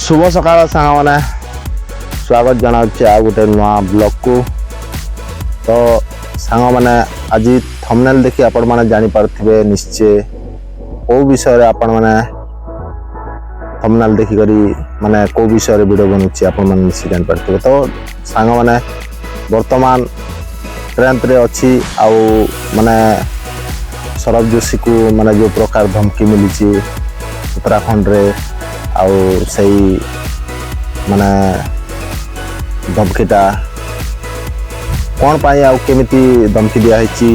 शुभ सकाळ सांग मैंने स्वागत जनाऊे आ गोटे नुआ ब्लॉग को। तो सांग मैंने आज थंबनेल देखि आपण माने जानि पारथिबे निश्चय को विषय आपण माने थंबनेल देखि करी माने को विषय वीडियो बनुची आपण माने निश्चय जानि पारथिबे। तो सांग माने वर्तमान ट्रेंड रे अछि आउ माने सौरभ जोशी को माने जो प्रकार धमकी मिली उत्तराखंड रे आउ सही माने धमकीटा कौन पाई आउ केमिति धमकी दिया है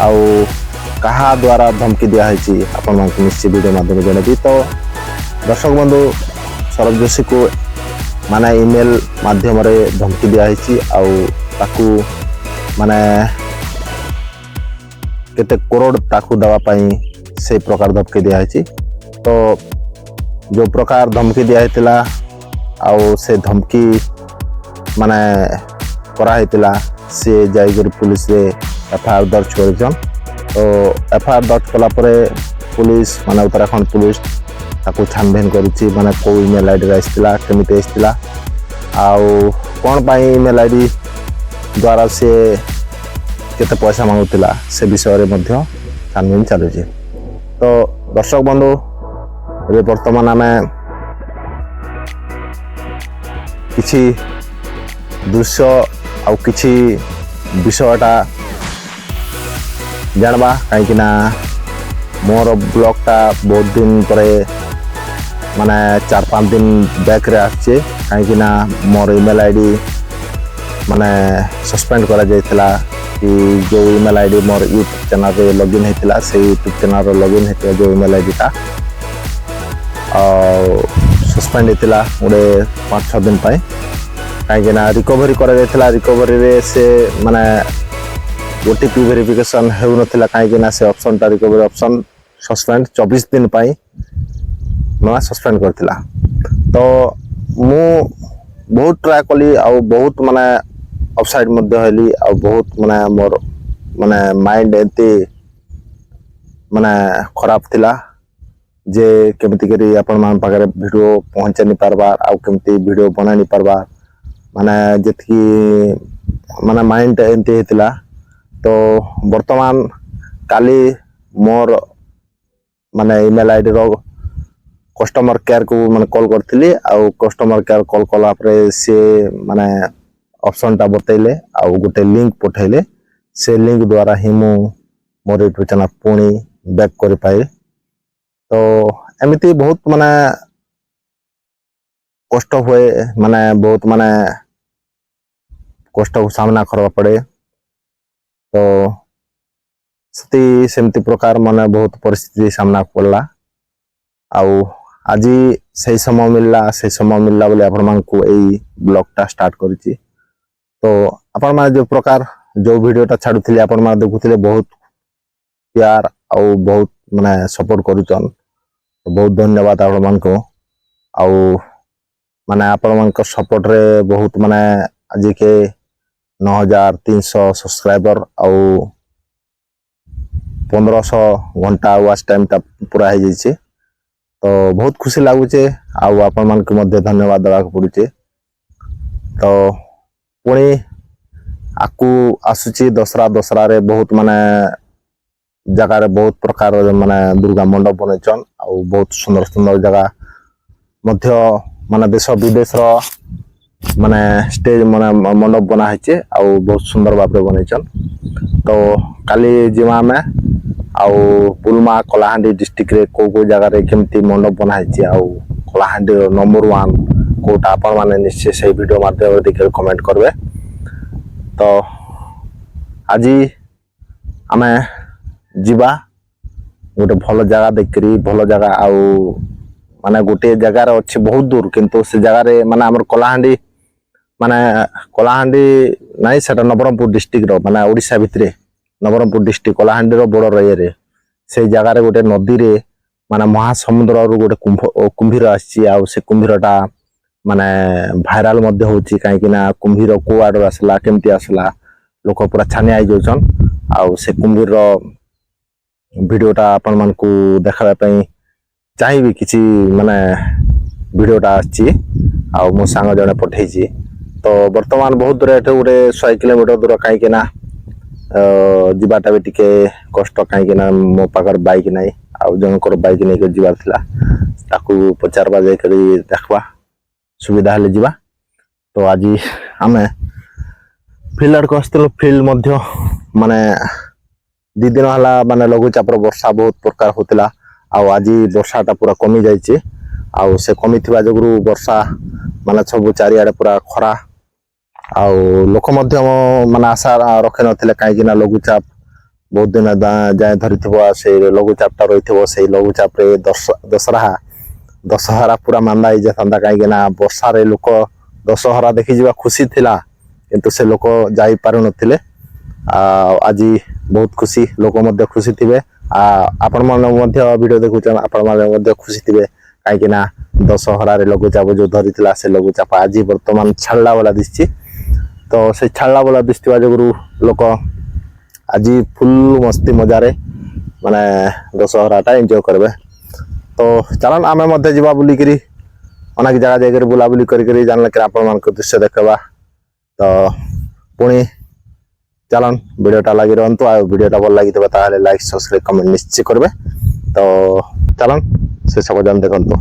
आउ कहा द्वारा धमकी दिया है आपण मान निश्चय वीडियो माध्यम जनबी। तो दर्शक बंधु सौरभ जोशी को माने ईमेल माध्यम रे धमकी दिया है आउ ताकू माने केते करोड़ ताकू दवा पाई से प्रकार धमकी दिया है। तो जो प्रकार धमकी दिया है आउ से धमकी माने करा है सी जाकर पुलिस रे एफआईआर दर्ज कर। तो एफआईआर दर्ज कला परे पुलिस माने उत्तराखंड पुलिस ताकू छानबीन करुच्ची माने को ईमेल आईडी आसला केमिति आसला आउ कौन पाई ईमेल आईडी द्वारा से केते पैसा मांगुतिला से विषय रे मध्य छानबीन चलुची। तो दर्शक बंधु ए वर्तमान आम किछि दृश्य आउ किछि विषयटा जानवा कहीं मोर ब्लॉगटा बहुत दिन पर माने 4-5 दिन बैक रे आछे कहीं मोर ईमेल आईडी माने सस्पेंड करा जायतिला कि जो ईमेल आईडी मोर यूट्यूब चैनल रे लॉगिन हेतिला से यूट्यूब चैनल रे लॉगिन हेतिला जो ईमेल आईडी ता सस्पेंड होता गोटे 5-6 दिन कहीं रिकवरी रिकवरी रे से माने ओटीपी वेरिफिकेशन हो नथिला कहीं से ऑप्शन टा रिकवरी ऑप्शन सस्पेंड 24 दिन नुआ सस्पेंड करथिला। तो मु बहुत ट्राई कली आ बहुत माने अपसाइड मध्य हेली आ बहुत माने मोर माने माइंड एते माने खराब थिला जे केमती करी आपण मान पाखरे वीडियो पहुंचा नहीं पारबार आउ केमती वीडियो बना नहीं पारबार माने जेतकी माने माइंड एंती हेतिला। तो वर्तमान काली मोर माने ईमेल आईडी रो कस्टमर केयर को माने कॉल करथिली आउ कस्टमर केयर कॉल कला परे से माने ऑप्शन टा बतैले आउ गोटे लिंक पठैले से लिंक द्वारा ही मु मोर यूट्यूब चैनल पुणी बैक कर पाए। तो एमती बहुत माने कष्ट हुए माने बहुत माने कष्ट को सामना करवा पड़े। तो सेमती प्रकार माने बहुत परिस्थिति सामना पड़ला आउ आज सही समय मिलला बोले आपण मान को एई ब्लॉगटा स्टार्ट करिछि। तो आपण मान जो प्रकार जो वीडियोटा छाडुथिले आपण मान देखुथिले बहुत प्यार आउ बहुत माने सपोर्ट करूचन। तो बहुत धन्यवाद आपण मान को आउ माने आपण मान को सपोर्ट रे बहुत माने आज के 9300 सब्सक्राइबर आउ 1500 घंटा वॉच टाइम ता पूरा हो जाइए। तो बहुत खुशी लागुचे आउ आपण मान को मध्य धन्यवाद देवा पड़ुचे। तो पुणी आकु आसुची दसरा रे बहुत माने जगह बहुत प्रकार माने दुर्गा मंडप बनैछन आउ बहुत सुंदर सुंदर जगह मध्य माने देश विदेश रो माने स्टेज माने मंडप बना हैचे आउ बहुत सुंदर भाबरे बनैछन। तो काली जिमा में आउ बुलमा कलाहांडी डिस्ट्रिक्ट रे को जगह रे केमती मंडप बना हैचे आउ कलाहांडी रो नंबर 1 कोटा आपण माने निश्चय से वीडियो माध्यम रे देख कमेंट करबे। तो आज आमे जीवा गोटे भल जगह देखरी भल जगह आउ माने गोटे जगह रे अच्छे बहुत दूर किंतु से जगह रे माने हमर कलाहांडी नहीं सेटा नवरंगपुर डिस्ट्रिक्ट रो माने ओडिशा भितरे नवरंगपुर डिस्ट्रिक्ट कलाहांडी रो बड़ रये रे से जगह रे गोटे नदी रे माने महासमुद्र रो गोटे कुंभीर आसी आउ से कुंभीरटा माने भाइराल मध्य होची काईकिना कुंभीर को आडर आसला केमती आसला लोक पूरा छानिया आई जोछन आउ से कुंभीर रो वीडियोटा आपण मान को देखाबा पई चाहिए किसी माने ଭିଡ଼ିଓଟା ଆସିଛି ଆଉ ମୋ ସାଙ୍ଗ ଜଣେ ପଠେଇଛି। ତ ବର୍ତ୍ତମାନ ବହୁତ ଦୂର ଏଠୁ ଗୋଟେ 100 କିଲୋମିଟର ଦୂର କାହିଁକିନା ଯିବାଟା ବି ଟିକେ କଷ୍ଟ କାହିଁକିନା ମୋ ପାଖରେ ବାଇକ୍ ନାହିଁ ଆଉ ଜଣଙ୍କର ବାଇକ୍ ନେଇକି ଯିବାର ଥିଲା। ତାକୁ ପଚାରବା ଯାଇକରି ଦେଖିବା ସୁବିଧା ହେଲେ ଯିବା। ତ ଆଜି ଆମେ ଫିଲ୍ଡ ଆଡ଼କୁ ଆସିଥିଲୁ। ଫିଲ୍ଡ ମଧ୍ୟ ମାନେ 2 ଦିନ ହେଲା ମାନେ ଲଘୁଚାପର ବର୍ଷା ବହୁତ ପ୍ରକାର ହଉଥିଲା ଆଉ ଆଜି ବର୍ଷାଟା ପୁରା କମି ଯାଇଛି। ଆଉ ସେ କମିଥିବା ଯୋଗୁରୁ ବର୍ଷା ମାନେ ସବୁ ଚାରିଆଡ଼େ ପୁରା ଖରା ଆଉ ଲୋକ ମଧ୍ୟ ମାନେ ଆଶା ରଖିନଥିଲେ କାହିଁକିନା ଲଘୁଚାପ ବହୁତ ଦିନ ଯାଏଁ ଧରିଥିବ। ସେଇ ଲଘୁଚାପଟା ରହିଥିବ। ସେଇ ଲଘୁଚାପରେ ଦଶହରା ପୁରା ମାନ୍ଦା ହେଇଯାଇଥାନ୍ତା କାହିଁକିନା ବର୍ଷାରେ ଲୋକ ଦଶହରା ଦେଖିଯିବା ଖୁସି ଥିଲା କିନ୍ତୁ ସେ ଲୋକ ଯାଇପାରୁନଥିଲେ। ଆଉ ଆଜି ବହୁତ ଖୁସି, ଲୋକ ମଧ୍ୟ ଖୁସି ଥିବେ। ଆପଣମାନେ ମଧ୍ୟ ଭିଡ଼ିଓ ଦେଖୁଛନ୍ତି, ଆପଣମାନେ ମଧ୍ୟ ଖୁସି ଥିବେ କାହିଁକିନା ଦଶହରାରେ ଲଘୁଚାପ ଯେଉଁ ଧରିଥିଲା ସେ ଲଘୁଚାପ ଆଜି ବର୍ତ୍ତମାନ ଛାଡ଼ିଲା ଭଳିଆ ଦିଶିଛି। ତ ସେ ଛାଡ଼ିଲା ଭଳିଆ ଦିଶିଥିବା ଯୋଗୁରୁ ଲୋକ ଆଜି ଫୁଲ୍ ମସ୍ତି ମଜାରେ ମାନେ ଦଶହରାଟା ଏନ୍ଜୟ କରିବେ। ତ ଚାଲନ୍ ଆମେ ମଧ୍ୟ ଯିବା ବୁଲିକିରି ଅନେକ ଜାଗା ଯାଇକରି ବୁଲାବୁଲି କରିକିରି ଜାଣିଲେ କି ଆପଣମାନଙ୍କ ଦୃଶ୍ୟ ଦେଖେଇବା। ତ ପୁଣି ଚାଲନ୍ ଭିଡ଼ିଓଟା ଲାଗି ରୁହନ୍ତୁ। ଆଉ ଭିଡ଼ିଓଟା ଭଲ ଲାଗିଥିବ ତାହେଲେ ଲାଇକ୍ ସବସ୍କ୍ରାଇବ୍ କମେଣ୍ଟ ନିଶ୍ଚୟ କରିବେ। ତ ଚାଲନ୍ ସେ ସବୁ ଜାଣି ଦେଖନ୍ତୁ।